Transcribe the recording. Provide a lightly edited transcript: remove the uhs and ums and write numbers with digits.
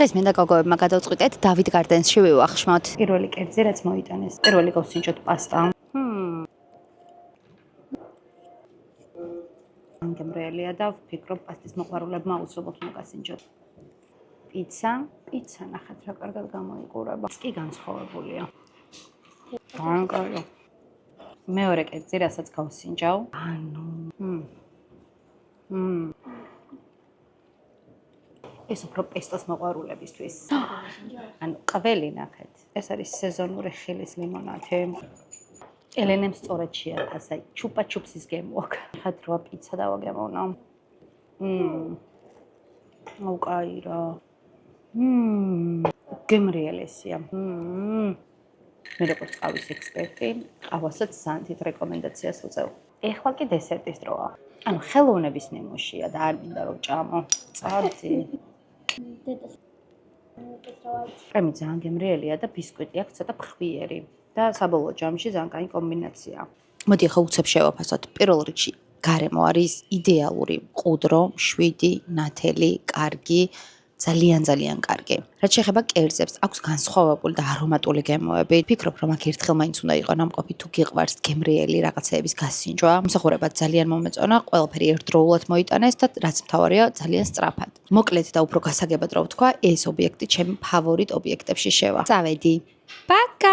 დღეს მინდა გოგოებმა გადავწყვიტეთ დავით გარდენსში ვივახშმოთ. პირველი კერძი რაც მოიტანეს. პირველი გავსინჯოთ პასტა. გემრიელია და ვფიქრობ პასტის მოყვარულებმა აუცილებლად უნდა გასინჯოთ. პიცა ნახეთ რა კარგად გამოიყურება. კი განსხვავებულია. განკარგო. მეორე კერძი რასაც გავსინჯავ. ეს უფრო პესტოს მოყვარულებისთვის. ანუ ყველი ნახეთ. ეს არის სეზონური ხილის ლიმონადი. ელენემ სწორედ შეათასა, ჩუპა-ჩუპსის გემოაქ. ხათ რა პიცა დავაგემოვნო. უკაირა. გემრიელესია. მე როგორც ყავის ექსპერტი, ყავასაც სანთით რეკომენდაციას ვუწევ. ეხლა კი დესერტის დროა. ანუ ხელოვნების ნიმუშია და არ მინდა რომ ჭამო. წადი. კრემი ძალიან გემრიელია და ბისკვიტი აქვს ცოტა ფხვიერი და საბოლოო ჯამში ძალიან კაი კომბინაცია. მოდი ახლა უცებ შევაფასოთ. პირველ რიგში გარემო არის იდეალური, მყუდრო, შვიდი, ნათელი, კარგი, ძალიან კარგი. რაც შეეხება კერძებს, აქვს განსხვავებული და არომატული გემოები. ვფიქრობ, რომ აქ ერთხელ მაინც უნდა იყო ნამყოფი თუ გიყვარს გემრიელი რაღაცეების გასინჯვა. მსახურებად ძალიან მომეწონა, ყველაფერი ერთდროულად მოიტანეს და რაც მთავარია, ძალიან სწრაფად. მოკლედ და უფრო გასაგებად რა ვთქვა, ეს ობიექტი ჩემი ფავორიტ ობიექტებში შევა. წავედი. პაკა!